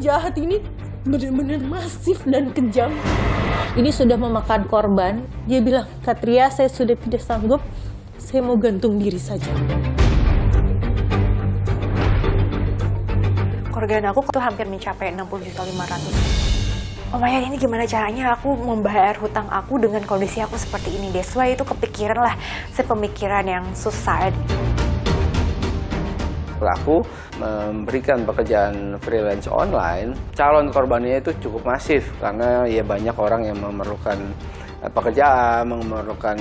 jahat ini benar-benar masif dan kejam. Ini sudah memakan korban. Dia bilang, Katria, saya sudah tidak sanggup, saya mau gantung diri saja. Kerugian aku tuh hampir mencapai 60.500.000. Oh my God, ini gimana caranya aku membayar hutang aku dengan kondisi aku seperti ini? That's why itu kepikiran lah, sepemikiran yang suicide. Pelaku memberikan pekerjaan freelance online, calon korbannya itu cukup masif karena ya banyak orang yang memerlukan pekerjaan, memerlukan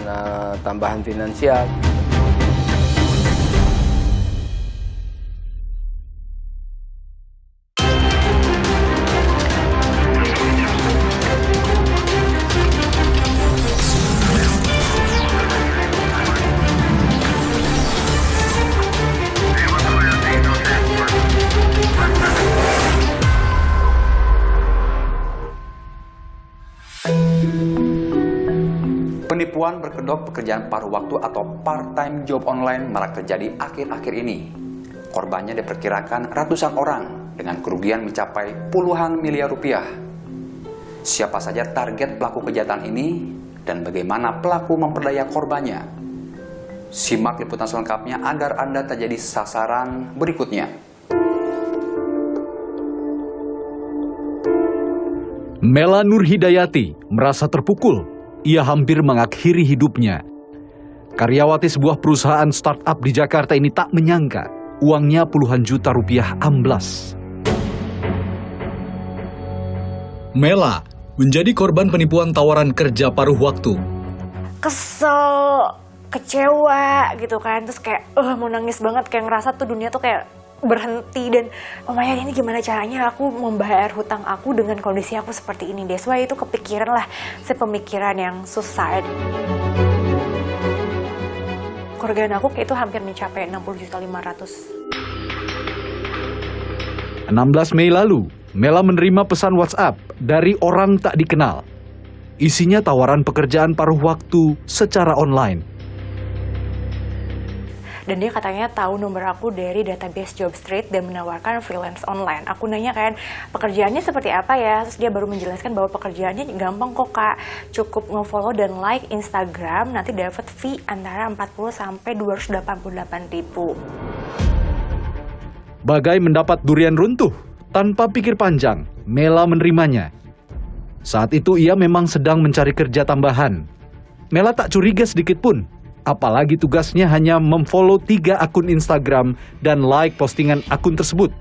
tambahan finansial. Penipuan berkedok pekerjaan paruh waktu atau part-time job online marak terjadi akhir-akhir ini. Korbannya diperkirakan ratusan orang dengan kerugian mencapai puluhan miliar rupiah. Siapa saja target pelaku kejahatan ini dan bagaimana pelaku memperdaya korbannya? Simak liputan selengkapnya agar Anda tak jadi sasaran berikutnya. Mela Nurhidayati merasa terpukul. Ia hampir mengakhiri hidupnya. Karyawati sebuah perusahaan startup di Jakarta ini tak menyangka uangnya puluhan juta rupiah amblas. Mela menjadi korban penipuan tawaran kerja paruh waktu. Kesel, kecewa gitu kan, terus kayak mau nangis banget, kayak ngerasa tuh dunia tuh kayak berhenti. Dan oh my God, ini gimana caranya aku membayar hutang aku dengan kondisi aku seperti ini? That's why itu kepikiran lah, sepemikiran yang suicide. Kerugian aku itu hampir mencapai 60.500.000. 16 Mei lalu, Mela menerima pesan WhatsApp dari orang tak dikenal. Isinya tawaran pekerjaan paruh waktu secara online. Dan dia katanya tahu nomor aku dari database Jobstreet dan menawarkan freelance online. Aku nanya kan, pekerjaannya seperti apa ya? Terus dia baru menjelaskan bahwa pekerjaannya gampang kok Kak. Cukup nge-follow dan like Instagram, nanti dapat fee antara 40 sampai 288 ribu. Bagai mendapat durian runtuh, tanpa pikir panjang, Mela menerimanya. Saat itu ia memang sedang mencari kerja tambahan. Mela tak curiga sedikit pun. Apalagi tugasnya hanya memfollow 3 akun Instagram dan like postingan akun tersebut.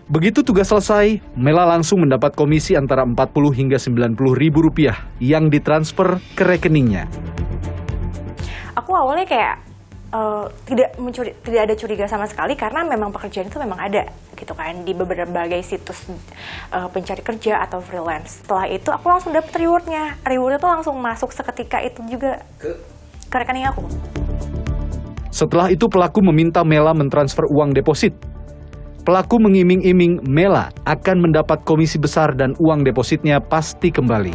Begitu tugas selesai, Mela langsung mendapat komisi antara 40 hingga 90 ribu rupiah yang ditransfer ke rekeningnya. Aku awalnya kayak tidak ada curiga sama sekali karena memang pekerjaan itu memang ada gitu kan di berbagai situs pencari kerja atau freelance. Setelah itu aku langsung dapat rewardnya. Rewardnya tuh langsung masuk seketika itu juga ke rekening aku. Setelah itu pelaku meminta Mela mentransfer uang deposit. Pelaku mengiming-iming Mela akan mendapat komisi besar dan uang depositnya pasti kembali.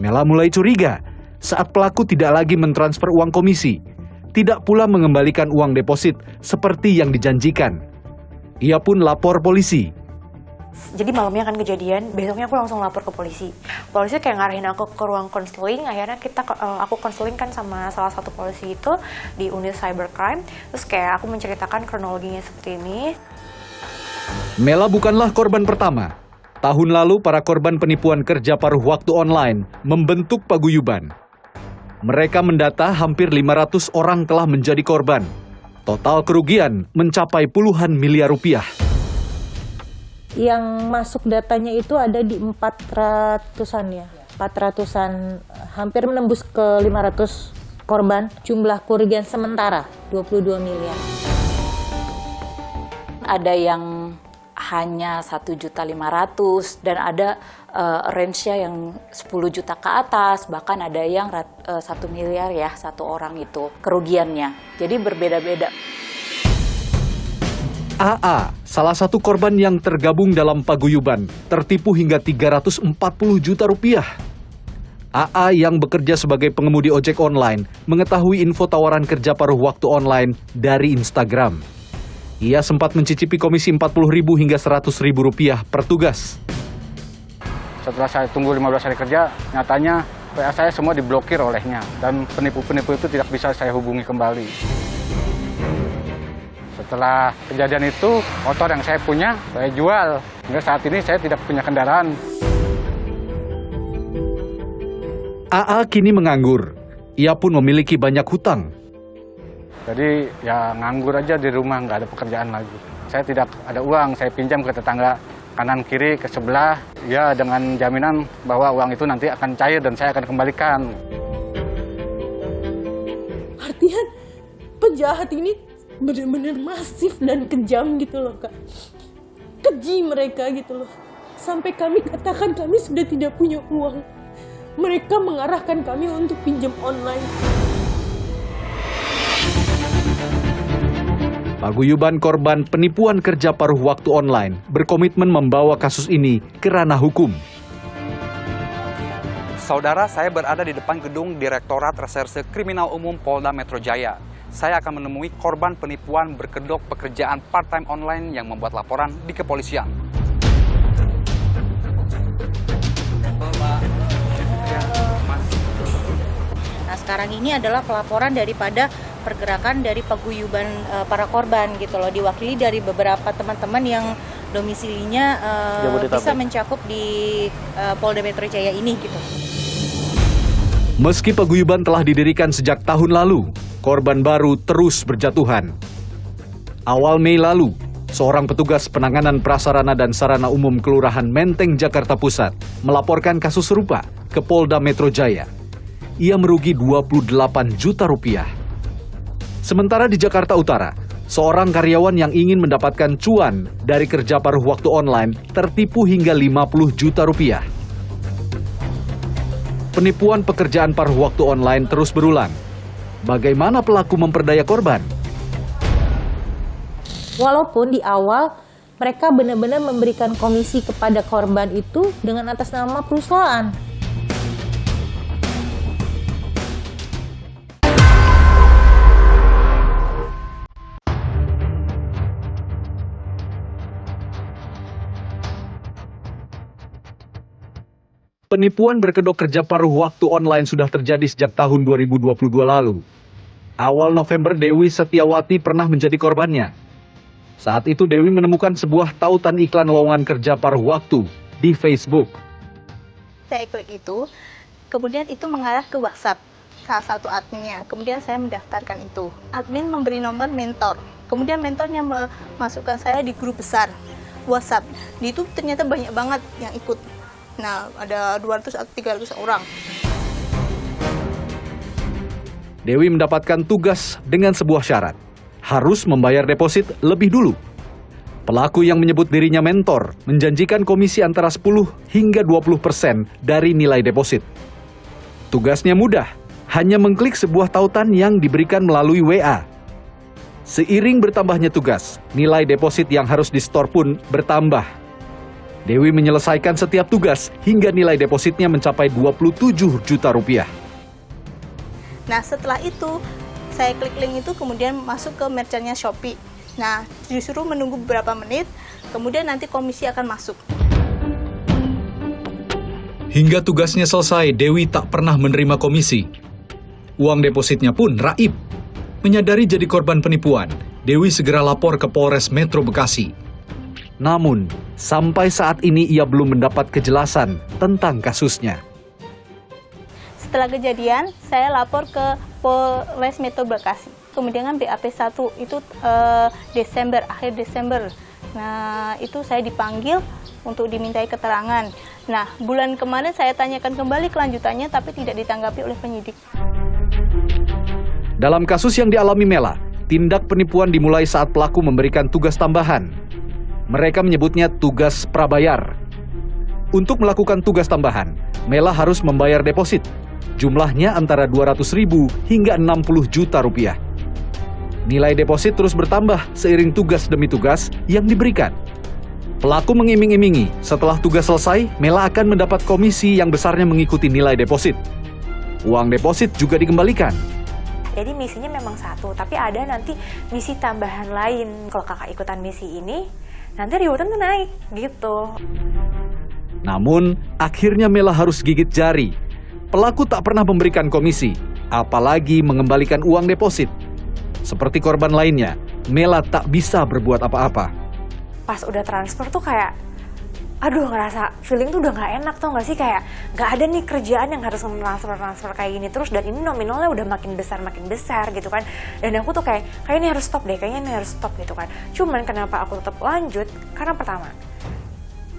Mela mulai curiga saat pelaku tidak lagi mentransfer uang komisi, tidak pula mengembalikan uang deposit seperti yang dijanjikan. Ia pun lapor polisi. Jadi malamnya kan kejadian, besoknya aku langsung lapor ke polisi. Polisi kayak ngarahin aku ke ruang konseling, akhirnya aku konseling kan sama salah satu polisi itu di unit cybercrime. Terus kayak aku menceritakan kronologinya seperti ini. Mela bukanlah korban pertama. Tahun lalu para korban penipuan kerja paruh waktu online membentuk paguyuban. Mereka mendata hampir 500 orang telah menjadi korban. Total kerugian mencapai puluhan miliar rupiah. Yang masuk datanya itu ada di 400-an ya. 400-an, hampir menembus ke 500 korban. Jumlah kerugian sementara 22 miliar. Ada yang hanya 1.500.000 dan ada range-nya yang 10 juta ke atas, bahkan ada yang 1 miliar ya satu orang itu kerugiannya. Jadi berbeda-beda. AA, salah satu korban yang tergabung dalam paguyuban, tertipu hingga 340 juta rupiah. AA yang bekerja sebagai pengemudi ojek online mengetahui info tawaran kerja paruh waktu online dari Instagram. Ia sempat mencicipi komisi Rp40.000 hingga Rp100.000 per tugas. Setelah saya tunggu 15 hari kerja, nyatanya WA saya semua diblokir olehnya dan penipu-penipu itu tidak bisa saya hubungi kembali. Setelah kejadian itu, motor yang saya punya saya jual. Hingga saat ini saya tidak punya kendaraan. AA kini menganggur. Ia pun memiliki banyak hutang. Jadi ya nganggur aja di rumah, nggak ada pekerjaan lagi. Saya tidak ada uang, saya pinjam ke tetangga kanan kiri ke sebelah, ya dengan jaminan bahwa uang itu nanti akan cair dan saya akan kembalikan. Artinya penjahat ini benar-benar masif dan kejam gitu loh Kak. Keji mereka gitu loh. Sampai kami katakan kami sudah tidak punya uang. Mereka mengarahkan kami untuk pinjam online. Paguyuban korban penipuan kerja paruh waktu online berkomitmen membawa kasus ini ke ranah hukum. Saudara, saya berada di depan gedung Direktorat Reserse Kriminal Umum Polda Metro Jaya. Saya akan menemui korban penipuan berkedok pekerjaan part-time online yang membuat laporan di kepolisian. Nah, sekarang ini adalah pelaporan daripada pergerakan dari paguyuban para korban gitu loh, diwakili dari beberapa teman-teman yang domisilinya bisa mencakup di Polda Metro Jaya ini gitu. Meski paguyuban telah didirikan sejak tahun lalu, korban baru terus berjatuhan. Awal Mei lalu, seorang petugas penanganan prasarana dan sarana umum Kelurahan Menteng, Jakarta Pusat melaporkan kasus serupa ke Polda Metro Jaya. Ia merugi Rp28 juta. Sementara di Jakarta Utara, seorang karyawan yang ingin mendapatkan cuan dari kerja paruh waktu online tertipu hingga Rp50 juta. Penipuan pekerjaan paruh waktu online terus berulang. Bagaimana pelaku memperdaya korban? Walaupun di awal mereka benar-benar memberikan komisi kepada korban itu dengan atas nama perusahaan. Penipuan berkedok kerja paruh waktu online sudah terjadi sejak tahun 2022 lalu. Awal November, Dewi Setiawati pernah menjadi korbannya. Saat itu Dewi menemukan sebuah tautan iklan lowongan kerja paruh waktu di Facebook. Saya klik itu, kemudian itu mengarah ke WhatsApp salah satu adminnya. Kemudian saya mendaftarkan itu. Admin memberi nomor mentor. Kemudian mentornya memasukkan saya di grup besar WhatsApp. Di itu ternyata banyak banget yang ikut. Nah, ada 200 atau 300 orang. Dewi mendapatkan tugas dengan sebuah syarat. Harus membayar deposit lebih dulu. Pelaku yang menyebut dirinya mentor menjanjikan komisi antara 10 hingga 20% dari nilai deposit. Tugasnya mudah, hanya mengklik sebuah tautan yang diberikan melalui WA. Seiring bertambahnya tugas, nilai deposit yang harus di-store pun bertambah. Dewi menyelesaikan setiap tugas hingga nilai depositnya mencapai Rp27 juta. Nah, setelah itu saya klik link itu kemudian masuk ke merchantnya Shopee. Nah, disuruh menunggu beberapa menit, kemudian nanti komisi akan masuk. Hingga tugasnya selesai, Dewi tak pernah menerima komisi. Uang depositnya pun raib. Menyadari jadi korban penipuan, Dewi segera lapor ke Polres Metro Bekasi. Namun, sampai saat ini ia belum mendapat kejelasan tentang kasusnya. Setelah kejadian, saya lapor ke Polres Metro Bekasi. Kemudian kan BAP 1 itu akhir Desember. Nah, itu saya dipanggil untuk dimintai keterangan. Nah, bulan kemarin saya tanyakan kembali kelanjutannya, tapi tidak ditanggapi oleh penyidik. Dalam kasus yang dialami Mela, tindak penipuan dimulai saat pelaku memberikan tugas tambahan. Mereka menyebutnya tugas prabayar. Untuk melakukan tugas tambahan, Mela harus membayar deposit. Jumlahnya antara Rp200.000 hingga Rp60 juta. Nilai deposit terus bertambah seiring tugas demi tugas yang diberikan. Pelaku mengiming-imingi setelah tugas selesai, Mela akan mendapat komisi yang besarnya mengikuti nilai deposit. Uang deposit juga dikembalikan. Jadi misinya memang satu, tapi ada nanti misi tambahan lain. Kalau kakak ikutan misi ini, nanti rewardnya tuh naik gitu. Namun, akhirnya Mela harus gigit jari. Pelaku tak pernah memberikan komisi, apalagi mengembalikan uang deposit. Seperti korban lainnya, Mela tak bisa berbuat apa-apa. Pas udah transfer tuh kayak, aduh ngerasa feeling tuh udah nggak enak tau nggak sih, kayak nggak ada nih kerjaan yang harus transfer kayak gini terus, dan ini nominalnya udah makin besar gitu kan. Dan aku tuh kayak ini harus stop deh, kayaknya ini harus stop gitu kan. Cuman kenapa aku tetap lanjut? Karena pertama,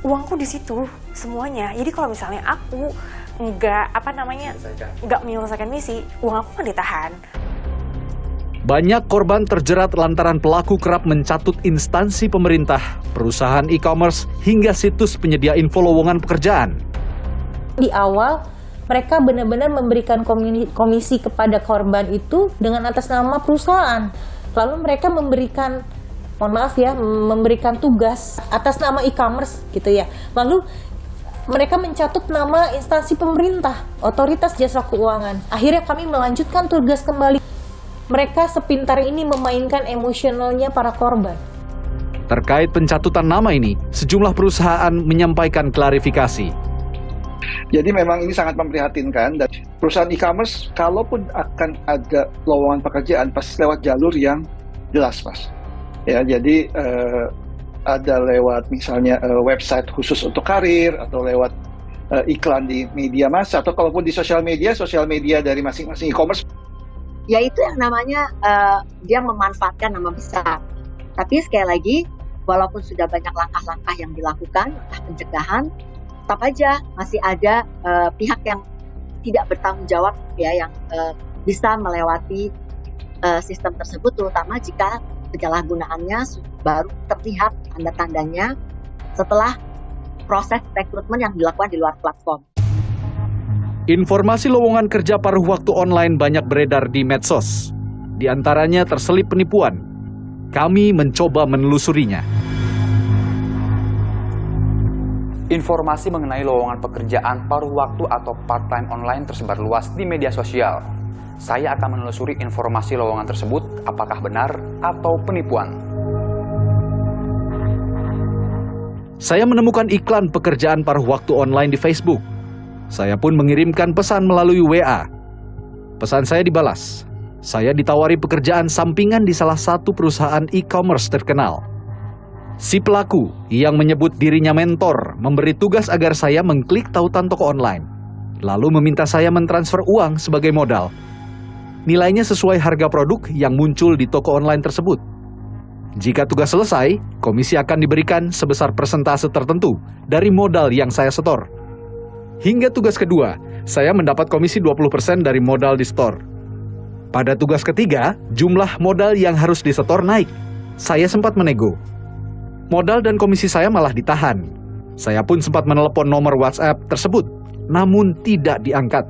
uangku di situ semuanya. Jadi kalau misalnya aku nggak menyelesaikan misi, uang aku kan ditahan. Banyak korban terjerat lantaran pelaku kerap mencatut instansi pemerintah, perusahaan e-commerce, hingga situs penyedia info lowongan pekerjaan. Di awal, mereka benar-benar memberikan komisi kepada korban itu dengan atas nama perusahaan. Lalu mereka memberikan, memberikan tugas atas nama e-commerce gitu ya. Lalu mereka mencatut nama instansi pemerintah, otoritas jasa keuangan. Akhirnya kami melanjutkan tugas kembali. Mereka sepintar ini memainkan emosionalnya para korban. Terkait pencatutan nama ini, sejumlah perusahaan menyampaikan klarifikasi. Jadi memang ini sangat memprihatinkan, dan perusahaan e-commerce kalaupun akan ada lowongan pekerjaan pasti lewat jalur yang jelas, Mas. Ya, jadi ada lewat misalnya website khusus untuk karir, atau lewat iklan di media massa, atau kalaupun di sosial media dari masing-masing e-commerce. Yaitu yang namanya dia memanfaatkan nama besar. Tapi sekali lagi, walaupun sudah banyak langkah-langkah yang dilakukan, langkah pencegahan, tetap aja masih ada pihak yang tidak bertanggung jawab ya, yang bisa melewati sistem tersebut, terutama jika penyalahgunaannya baru terlihat tanda-tandanya setelah proses rekrutmen yang dilakukan di luar platform. Informasi lowongan kerja paruh waktu online banyak beredar di medsos. Di antaranya terselip penipuan. Kami mencoba menelusurinya. Informasi mengenai lowongan pekerjaan paruh waktu atau part-time online tersebar luas di media sosial. Saya akan menelusuri informasi lowongan tersebut, apakah benar atau penipuan. Saya menemukan iklan pekerjaan paruh waktu online di Facebook. Saya pun mengirimkan pesan melalui WA. Pesan saya dibalas. Saya ditawari pekerjaan sampingan di salah satu perusahaan e-commerce terkenal. Si pelaku yang menyebut dirinya mentor memberi tugas agar saya mengklik tautan toko online, lalu meminta saya mentransfer uang sebagai modal. Nilainya sesuai harga produk yang muncul di toko online tersebut. Jika tugas selesai, komisi akan diberikan sebesar persentase tertentu dari modal yang saya setor. Hingga tugas kedua, saya mendapat komisi 20% dari modal di store. Pada tugas ketiga, jumlah modal yang harus disetor naik. Saya sempat menego. Modal dan komisi saya malah ditahan. Saya pun sempat menelepon nomor WhatsApp tersebut, namun tidak diangkat.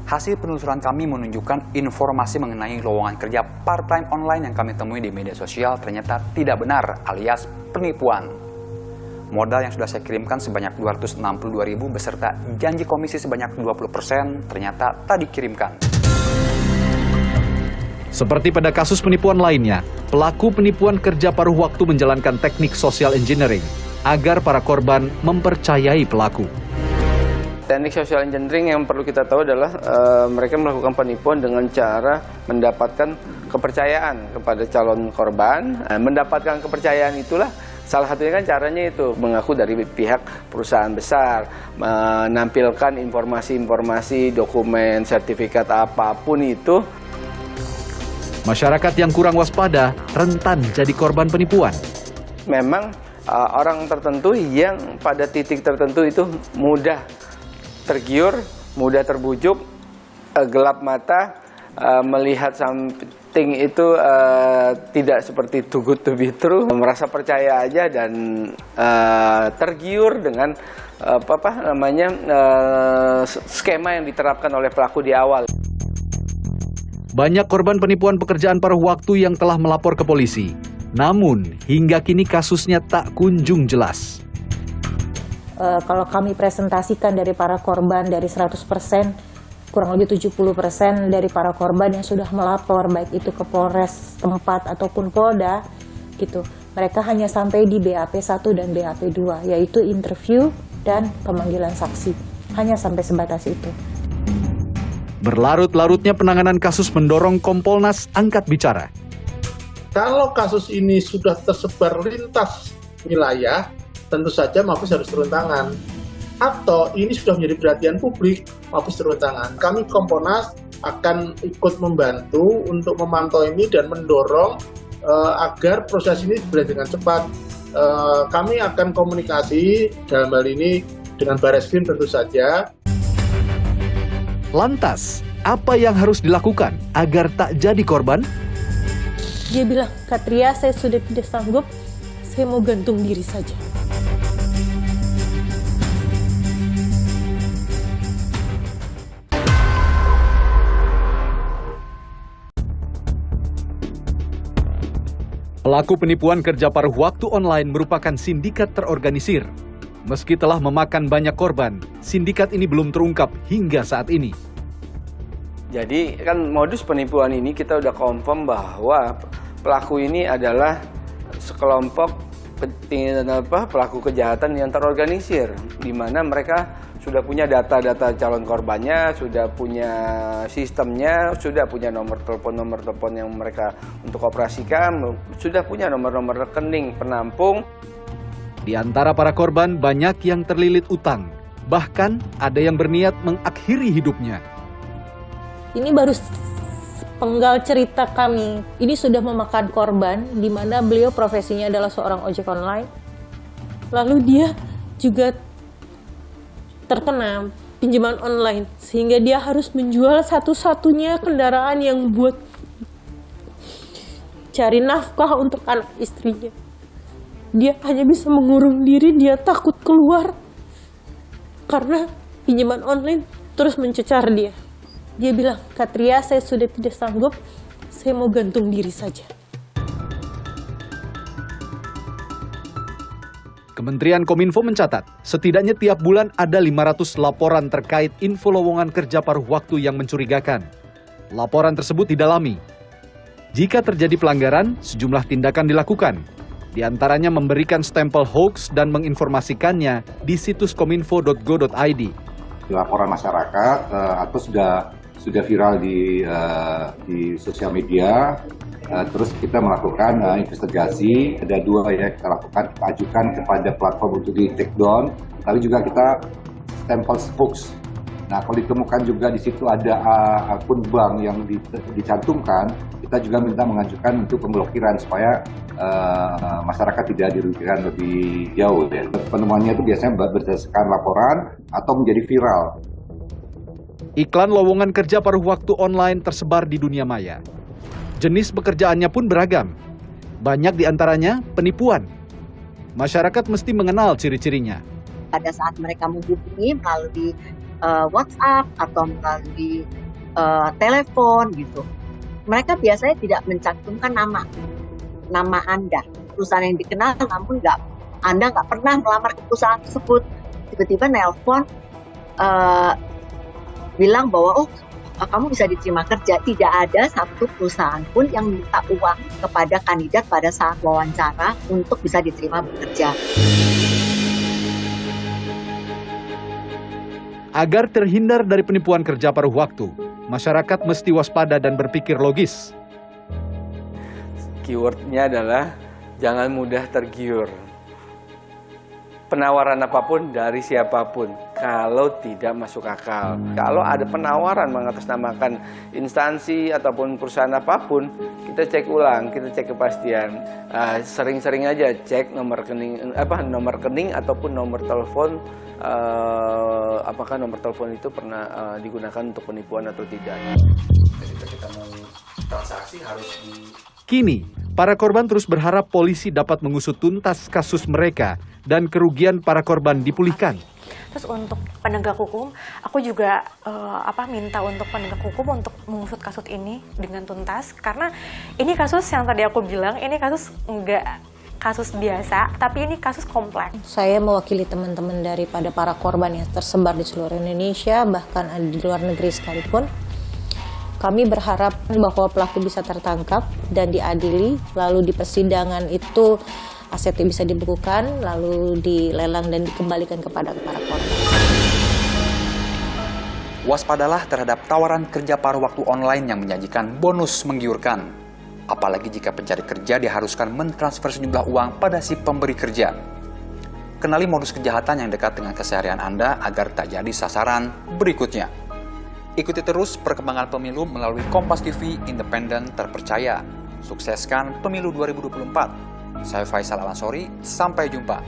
Hasil penelusuran kami menunjukkan informasi mengenai lowongan kerja part-time online yang kami temui di media sosial ternyata tidak benar alias penipuan. Modal yang sudah saya kirimkan sebanyak 262.000 beserta janji komisi sebanyak 20% ternyata tak dikirimkan. Seperti pada kasus penipuan lainnya, pelaku penipuan kerja paruh waktu menjalankan teknik social engineering agar para korban mempercayai pelaku. Teknik social engineering yang perlu kita tahu adalah mereka melakukan penipuan dengan cara mendapatkan kepercayaan kepada calon korban. Mendapatkan kepercayaan itulah salah satunya kan caranya itu mengaku dari pihak perusahaan besar, menampilkan informasi-informasi, dokumen, sertifikat apapun itu. Masyarakat yang kurang waspada rentan jadi korban penipuan. Memang orang tertentu yang pada titik tertentu itu mudah tergiur, mudah terbujuk, gelap mata, melihat something itu tidak seperti too good to be true, merasa percaya aja dan tergiur dengan skema yang diterapkan oleh pelaku di awal. Banyak korban penipuan pekerjaan paruh waktu yang telah melapor ke polisi. Namun, hingga kini kasusnya tak kunjung jelas. Kalau kami presentasikan dari para korban dari 100%, kurang lebih 70% dari para korban yang sudah melapor, baik itu ke Polres tempat ataupun Polda, gitu. Mereka hanya sampai di BAP 1 dan BAP 2, yaitu interview dan pemanggilan saksi. Hanya sampai sebatas itu. Berlarut-larutnya penanganan kasus mendorong Kompolnas angkat bicara. Kalau kasus ini sudah tersebar lintas wilayah, tentu saja Mabes harus turun tangan. Atau ini sudah menjadi perhatian publik, Mabes turun tangan. Kami Kompolnas akan ikut membantu untuk memantau ini dan mendorong agar proses ini berjalan dengan cepat. Kami akan komunikasi dalam hal ini dengan Barreskrim tentu saja. Lantas, apa yang harus dilakukan agar tak jadi korban? Dia bilang, Katria, saya sudah tidak sanggup, saya mau gantung diri saja. Pelaku penipuan kerja paruh waktu online merupakan sindikat terorganisir. Meski telah memakan banyak korban, sindikat ini belum terungkap hingga saat ini. Jadi kan modus penipuan ini kita udah confirm bahwa pelaku ini adalah sekelompok pelaku kejahatan yang terorganisir, di mana mereka sudah punya data-data calon korbannya, sudah punya sistemnya, sudah punya nomor telepon yang mereka untuk operasikan, sudah punya nomor-nomor rekening penampung. Di antara para korban banyak yang terlilit utang, bahkan ada yang berniat mengakhiri hidupnya. Ini baru penggal cerita kami. Ini sudah memakan korban, di mana beliau profesinya adalah seorang ojek online. Lalu dia juga terkena pinjaman online, sehingga dia harus menjual satu-satunya kendaraan yang buat cari nafkah untuk anak istrinya. Dia hanya bisa mengurung diri, dia takut keluar karena pinjaman online terus mencecar dia. Dia bilang, Katria, saya sudah tidak sanggup, saya mau gantung diri saja. Kementerian Kominfo mencatat, setidaknya tiap bulan ada 500 laporan terkait info lowongan kerja paruh waktu yang mencurigakan. Laporan tersebut didalami. Jika terjadi pelanggaran, sejumlah tindakan dilakukan. Di antaranya memberikan stempel hoax dan menginformasikannya di situs kominfo.go.id. Laporan masyarakat atau sudah viral di sosial media, terus kita melakukan investigasi. Ada 2 ya kita lakukan, kita ajukan kepada platform untuk di take down, tapi juga kita stempel hoax. Nah, kalau ditemukan juga di situ ada akun bank yang dicantumkan, kita juga minta mengajukan untuk pemblokiran supaya masyarakat tidak dirugikan lebih jauh. Ya. Penemuannya itu biasanya berdasarkan laporan atau menjadi viral. Iklan lowongan kerja paruh waktu online tersebar di dunia maya. Jenis pekerjaannya pun beragam. Banyak di antaranya penipuan. Masyarakat mesti mengenal ciri-cirinya. Pada saat mereka menghubungi melalui WhatsApp atau melalui telepon gitu, mereka biasanya tidak mencantumkan nama Anda, perusahaan yang dikenal, namun Anda nggak pernah melamar ke perusahaan tersebut. Tiba-tiba nelpon bilang bahwa kamu bisa diterima kerja. Tidak ada satu perusahaan pun yang minta uang kepada kandidat pada saat wawancara untuk bisa diterima bekerja. Agar terhindar dari penipuan kerja paruh waktu, masyarakat mesti waspada dan berpikir logis. Keywordnya adalah jangan mudah tergiur. Penawaran apapun dari siapapun, kalau tidak masuk akal. Kalau ada penawaran mengatasnamakan instansi ataupun perusahaan apapun, kita cek ulang, kita cek kepastian. Sering-sering aja cek nomor rekening ataupun nomor telepon. Apakah nomor telepon itu pernah digunakan untuk penipuan atau tidak? Ketika kita mau transaksi harus Kini, para korban terus berharap polisi dapat mengusut tuntas kasus mereka dan kerugian para korban dipulihkan. Terus untuk penegak hukum, aku juga minta untuk penegak hukum untuk mengusut kasus ini dengan tuntas, karena ini kasus yang tadi aku bilang, ini kasus kasus biasa, tapi ini kasus kompleks. Saya mewakili teman-teman daripada para korban yang tersebar di seluruh Indonesia, bahkan ada di luar negeri sekalipun. Kami berharap bahwa pelaku bisa tertangkap dan diadili, lalu di persidangan itu asetnya bisa dibukukan, lalu dilelang dan dikembalikan kepada para korban. Waspadalah terhadap tawaran kerja paruh waktu online yang menjanjikan bonus menggiurkan. Apalagi jika pencari kerja diharuskan mentransfer sejumlah uang pada si pemberi kerja. Kenali modus kejahatan yang dekat dengan keseharian Anda agar tak jadi sasaran berikutnya. Ikuti terus perkembangan pemilu melalui Kompas TV independen terpercaya. Sukseskan pemilu 2024. Saya Faisal Al-Ansori, sampai jumpa.